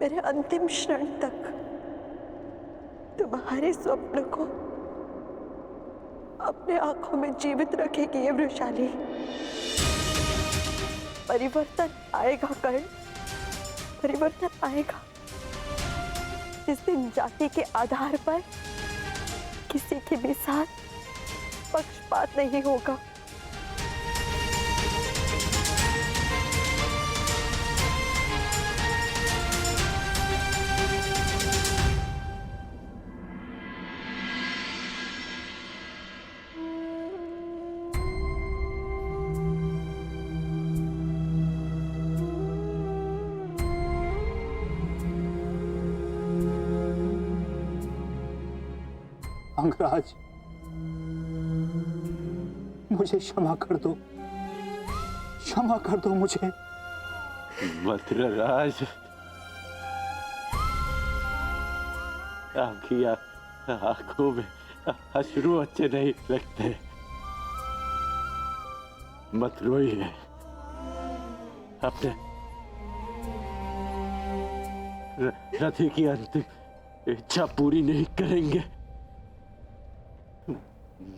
मेरे अंतिम क्षण तक तुम्हारे स्वप्न को अपने आंखों में जीवित रखेगी ये वृषाली। परिवर्तन आएगा कर्ण, परिवर्तन आएगा। जिस दिन जाति के आधार पर किसी के भी साथ पक्षपात नहीं होगा। अंगराज, मुझे क्षमा कर दो, क्षमा कर दो मुझे। मथुराराज, आपकी आंखों में अश्रु अच्छे नहीं लगते, मत रोइए। अपने रथी की अंतिम इच्छा पूरी नहीं करेंगे।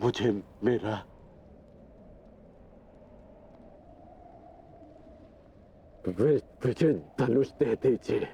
मुझे मेरा विजय धनुष दे दीजिए।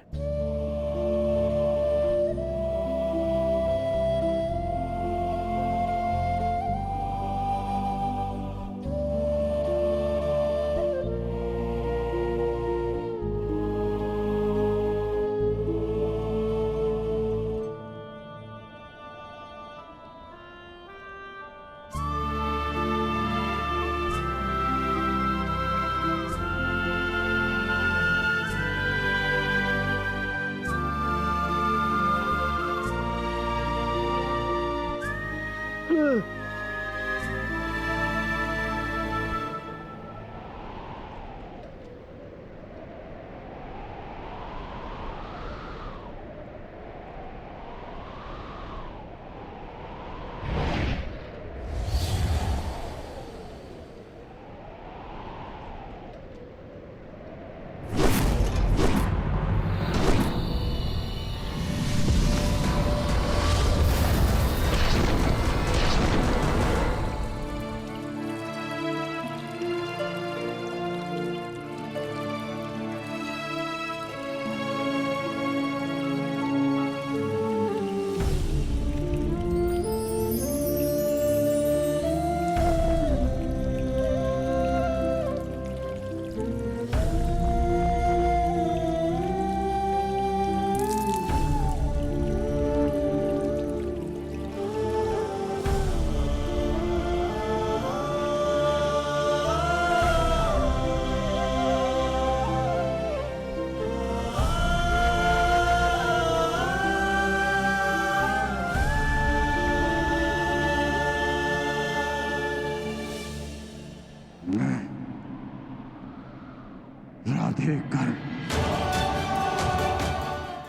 राधे कर,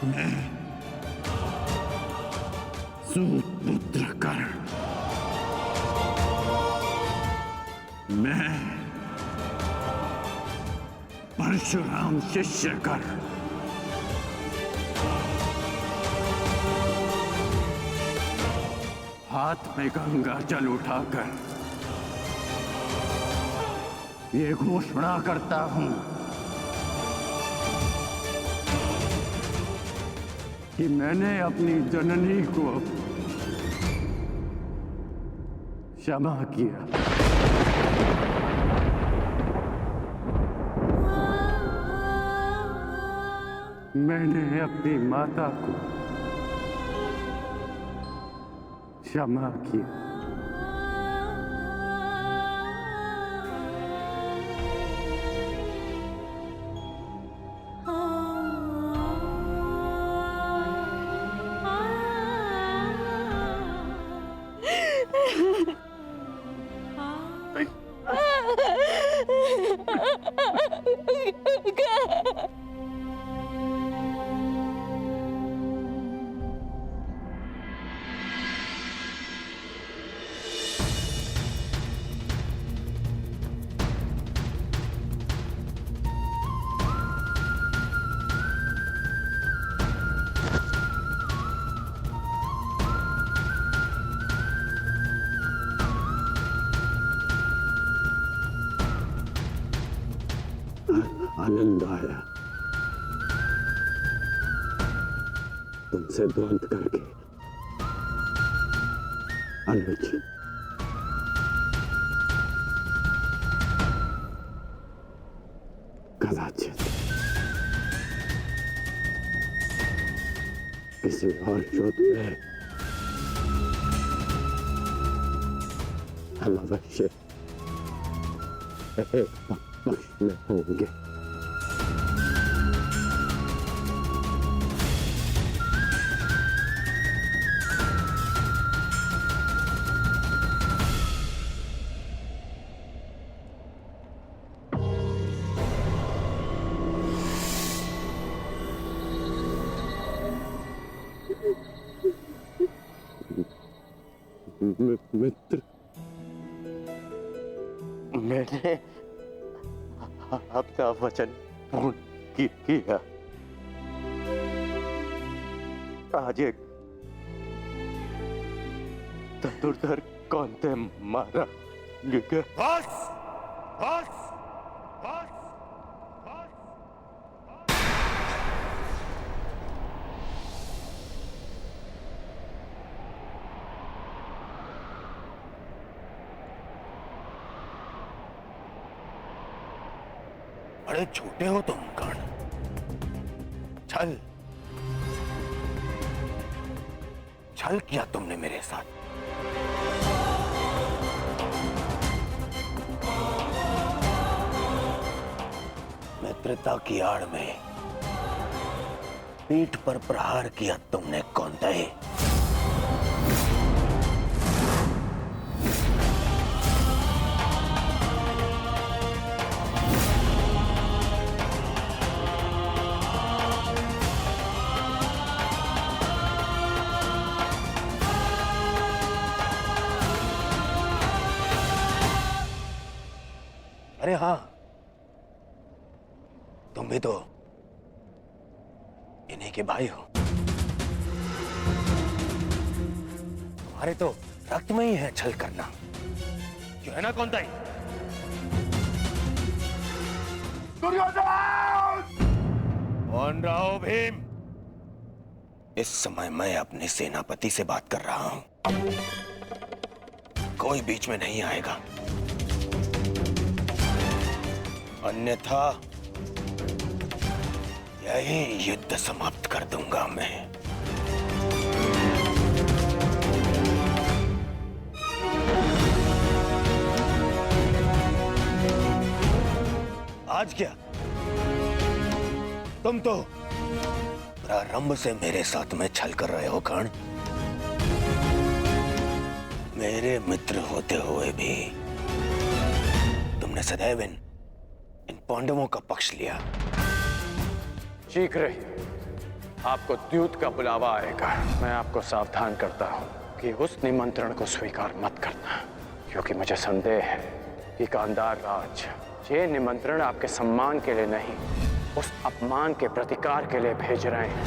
मैं सूतपुत्र कर, मैं परशुराम शिष्य कर, हाथ में गंगा जल उठाकर ये घोषणा करता हूं कि मैंने अपनी जननी को क्षमा किया। मैंने अपनी माता को क्षमा किया। आनंद आया तुमसे द्वंद्व करके। अनुज, कदाचित किसी और युद्ध में हम अवश्य एक पक्ष में होंगे। मित्र, मैंने अपना वचन पूर्ण किया। आज एक धनुर्धर कौनते मारा गया। बस, बस, बस, बस। बड़े छोटे हो तुम कर्ण। छल छल किया तुमने मेरे साथ। मित्रता की आड़ में पीठ पर प्रहार किया तुमने कौंतेय। अरे हाँ, तुम भी तो इन्हीं के भाई हो। तुम्हारे तो रक्त में ही है छल करना, जो है ना कौंतेय? कौन रहा हो भीम? इस समय मैं अपने सेनापति से बात कर रहा हूं। कोई बीच में नहीं आएगा, अन्यथा यही युद्ध समाप्त कर दूंगा मैं। आज क्या तुम तो प्रारंभ से मेरे साथ में छल कर रहे हो कर्ण। मेरे मित्र होते हुए भी तुमने सदैव इन पांडवों का पक्ष लिया। शीघ्र ही आपको द्यूत का बुलावा आएगा। मैं आपको सावधान करता हूं कि उस निमंत्रण को स्वीकार मत करना, क्योंकि मुझे संदेह है कि गांधार राज ये निमंत्रण आपके सम्मान के लिए नहीं, उस अपमान के प्रतिकार के लिए भेज रहे हैं।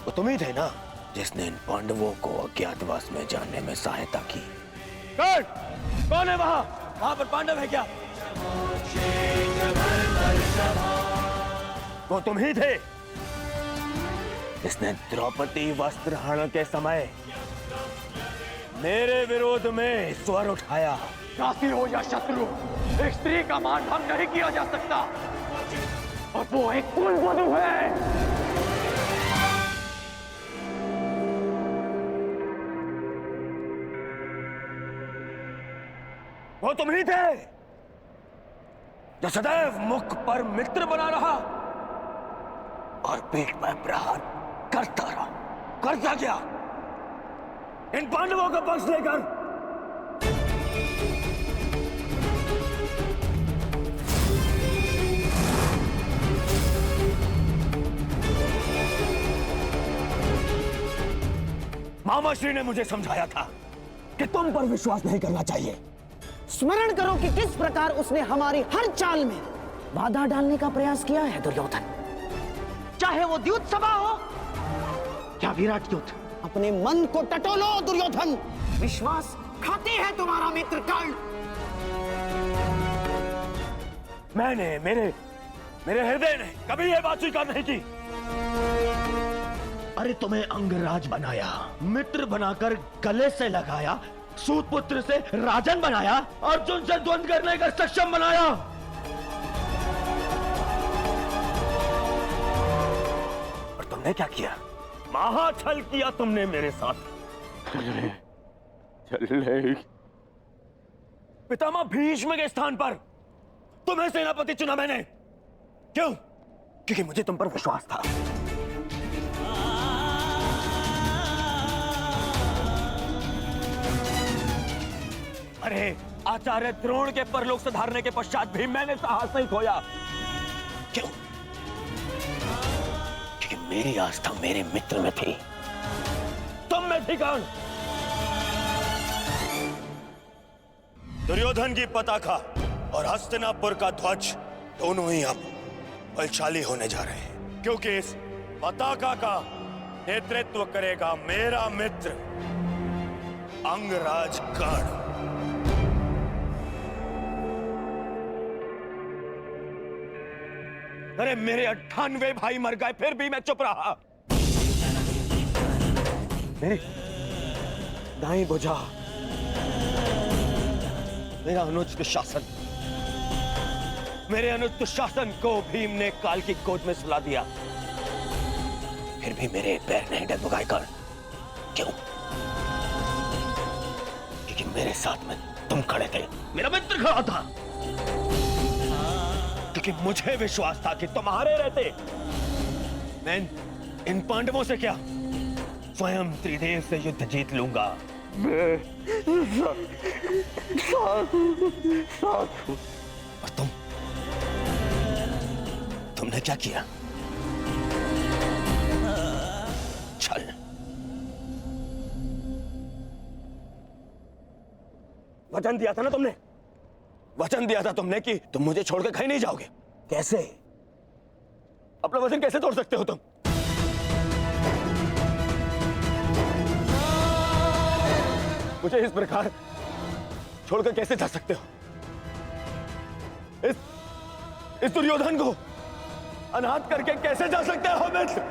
वो तुम ही थे ना जिसने इन पांडवों को अज्ञातवास में जाने में सहायता की। कौन है वहां? वहां पर पांडव है क्या? वो तुम ही थे जिसने द्रौपदी वस्त्रहरण के समय मेरे विरोध में स्वर उठाया। दासी हो या शत्रु, एक स्त्री का मान भंग नहीं किया जा सकता, और वो एक कुलवधू है। वो तुम ही थे जो सदैव मुख पर मित्र बना रहा और पीठ पर प्रहार करता रहा। करता क्या? इन पांडवों का पक्ष लेकर मामाश्री ने मुझे समझाया था कि तुम पर विश्वास नहीं करना चाहिए। स्मरण करो कि किस प्रकार उसने हमारी हर चाल में बाधा डालने का प्रयास किया है दुर्योधन। चाहे वो द्यूत सभा हो या विराट युद्ध। अपने मन को टटोलो दुर्योधन। विश्वास घात शक्ति है तुम्हारा मित्र कर्ण। मैंने मेरे हृदय ने कभी ये बात स्वीकार नहीं की। अरे तुम्हें अंगराज बनाया, मित्र बनाकर गले से लगाया, सूत पुत्र से राजन बनाया, अर्जुन से द्वंद्व करने का सक्षम बनाया। और तुमने क्या किया? महाछल किया तुमने मेरे साथ। चल पितामह भीष्म के स्थान पर तुम्हें सेनापति चुना मैंने। क्यों? क्योंकि मुझे तुम पर विश्वास था। अरे आचार्य द्रोण के परलोक सुधारने के पश्चात भी मैंने साहस नहीं खोया। क्यों? क्योंकि मेरी आस्था मेरे मित्र में थी, तुम में थी कौन? दुर्योधन की पताका और हस्तिनापुर का ध्वज दोनों ही अब बलशाली होने जा रहे हैं, क्योंकि इस पताका का नेतृत्व करेगा मेरा मित्र अंगराज कर्ण। अरे मेरे 98 भाई मर गए, फिर भी मैं चुप रहा। मेरी दाई बुझा मेरा अनुज दुशासन, मेरे अनुज दुशासन को भीम ने काल की गोद में सुला दिया, फिर भी मेरे पैर नहीं डगमगाए कर्ण। क्यों? क्योंकि मेरे साथ में तुम खड़े थे, मेरा मित्र खड़ा था। क्योंकि मुझे विश्वास था कि तुम्हारे रहते मैं इन पांडवों से क्या, स्वयं त्रिदेव से युद्ध जीत लूंगा। और तुमने क्या किया? छल। वचन दिया था ना तुमने, वचन दिया था तुमने कि तुम मुझे छोड़कर कहीं नहीं जाओगे। कैसे? अपना वचन कैसे तोड़ सकते हो तुम? मुझे इस प्रकार छोड़कर कैसे जा सकते हो? इस दुर्योधन को अनाथ करके कैसे जा सकते हो मित्र?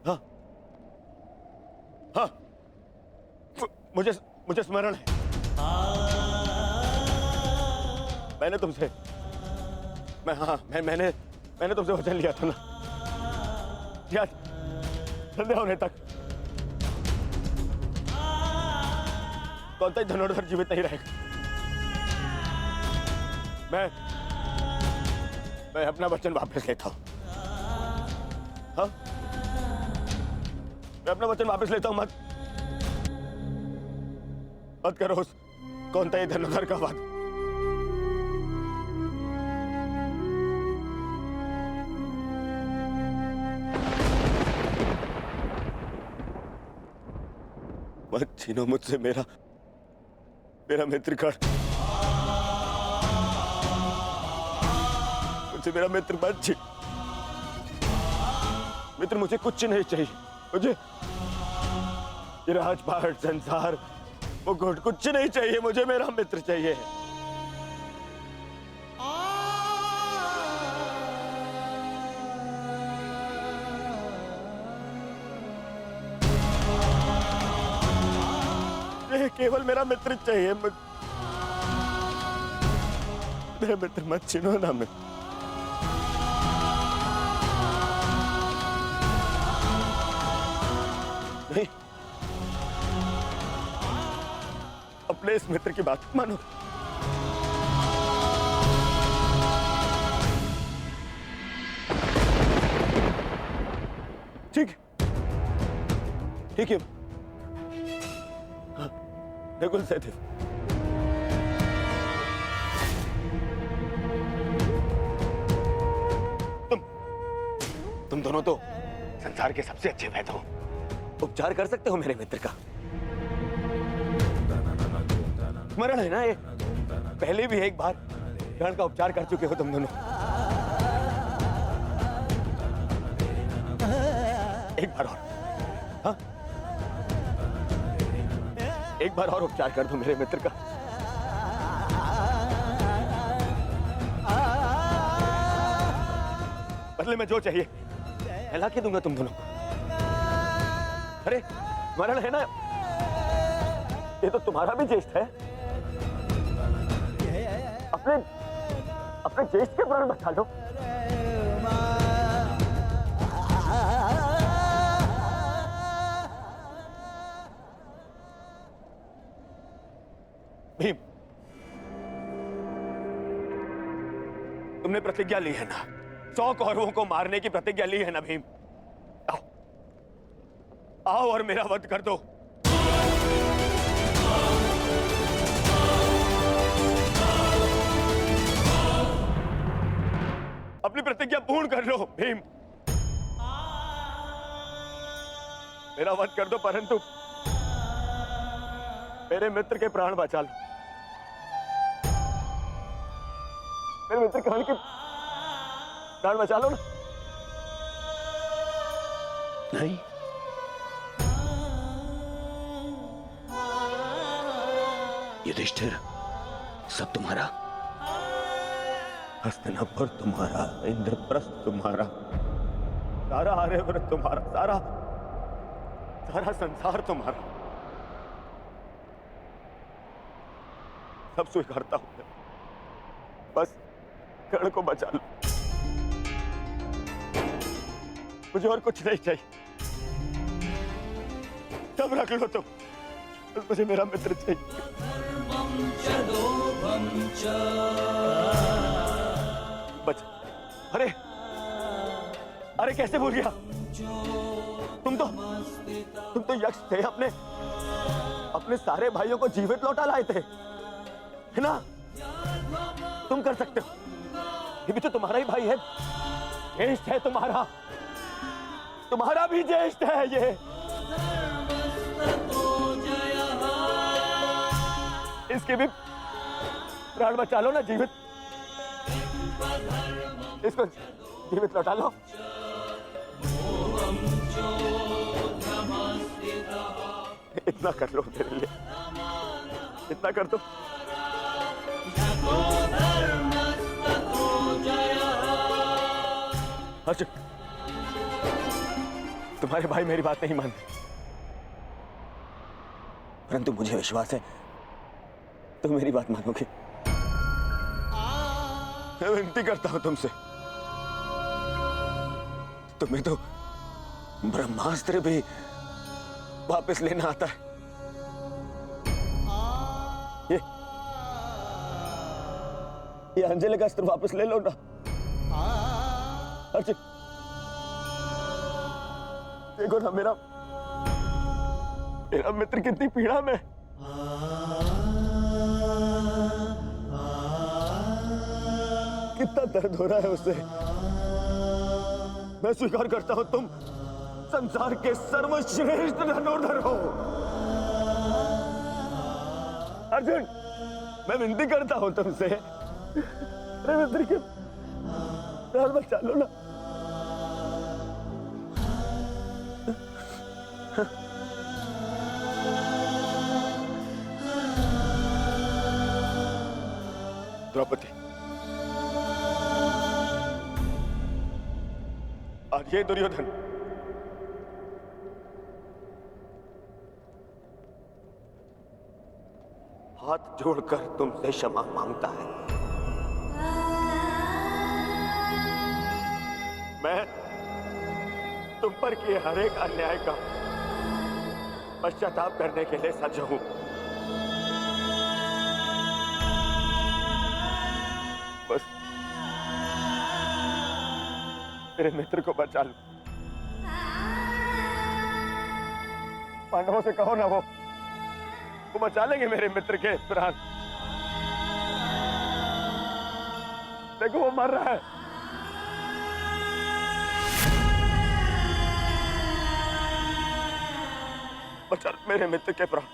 हाँ हाँ, मुझे स्मरण है। मैंने तुमसे मैंने तुमसे वचन लिया था ना, याद? संध्या होने तक कौन सा धनुर्धर जीवित नहीं रहेगा। मैं अपना वचन वापस लेता हूं। हाँ, मैं अपना वचन वापस लेता हूं। मत करो उस कौन था ये धनुर्धर का वाद। मत छीनो मुझसे मेरा मित्र कर्ण। मुझसे मेरा मित्र मत छीन। मित्र मुझे कुछ नहीं चाहिए। मुझे ये राजपाट, संसार, मुकुट कुछ नहीं चाहिए। मुझे मेरा मित्र चाहिए। केवल मेरा मित्र चाहिए। मेरा मित्र मत छीनो ना। मैं नहीं, अपने इस मित्र की बात मानो। ठीक है। नकुल सहदेव, तुम दोनों तो संसार के सबसे अच्छे वैद्य हो। उपचार कर सकते हो मेरे मित्र का। मरण है ना ये, पहले भी एक बार ग्रहण का उपचार कर चुके हो तुम दोनों। एक बार और, हाँ? एक बार और उपचार कर दो मेरे मित्र का। बदले में जो चाहिए हिला के दूंगा तुम दोनों को। अरे मरण है ना, ये तो तुम्हारा भी ज्येष्ठ है। अपने अपने ज्येष्ठ के प्राण बचा लो। भीम, तुमने प्रतिज्ञा ली है ना, 100 कौरवों को मारने की प्रतिज्ञा ली है ना भीम? आओ आओ और मेरा वध कर दो। अपनी प्रतिज्ञा पूर्ण कर लो भीम। मेरा वध कर दो, परंतु मेरे मित्र के प्राण बचा लो। मेरे मित्र कर्ण के प्राण बचा लो ना। नहीं, युधिष्ठिर, सब तुम्हारा। हस्तिनापुर तुम्हारा, इंद्रप्रस्थ तुम्हारा, सारा आर्यव्रत तुम्हारा, सारा सारा संसार तुम्हारा। सब स्वीकारता हूं मैं, बस कर्ण को बचा लो। मुझे और कुछ नहीं चाहिए, सब रख लो तुम, बस मुझे मेरा मित्र चाहिए। बच, अरे अरे कैसे भूल गया? तुम तो यक्ष थे, अपने सारे भाइयों को जीवित लौटा लाए थे, है ना? तुम कर सकते हो, ये भी तो तुम्हारा ही भाई है, ज्येष्ठ है तुम्हारा, तुम्हारा भी ज्येष्ठ है ये। इसके भी प्राण बचा लो ना, जीवित, इसको जीवित लौटा लो। इतना कर लो मेरे लिए, इतना कर दो। अर्जुन, तुम्हारे भाई मेरी बात नहीं मानते, परंतु मुझे विश्वास है तुम मेरी बात मानोगे। मैं विनती करता हूं तुमसे, तुम्हें तो ब्रह्मास्त्र भी वापस लेना आता है। ये अंजलि का अस्त्र वापस ले लो ना अर्जुन। देखो ना मेरा मित्र कितनी पीड़ा में। कितना दर्द हो रहा है उसे। मैं स्वीकार करता हूं तुम संसार के सर्वश्रेष्ठ धनुर्धर हो अर्जुन। मैं विनती करता हूं तुमसे, अरे मित्र के प्राण बचा लो ना। द्रौपदी, आज ये दुर्योधन हाथ जोड़कर तुमसे क्षमा मांगता है। मैं तुम पर किए हर एक अन्याय का पश्चाताप करने के लिए सज्ज हूं। बस मेरे मित्र को बचा लो। पांडवों से कहो ना, वो बचा लेंगे मेरे मित्र के प्राण। देखो वो मर रहा है। बचा मेरे मित्र के प्राण।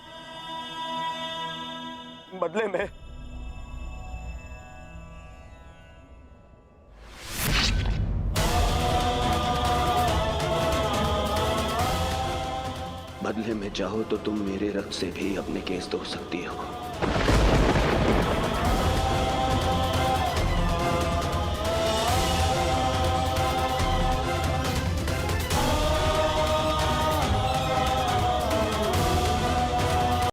बदले में बदले में चाहो तो तुम मेरे रक्त से भी अपने केस धो सकती हो।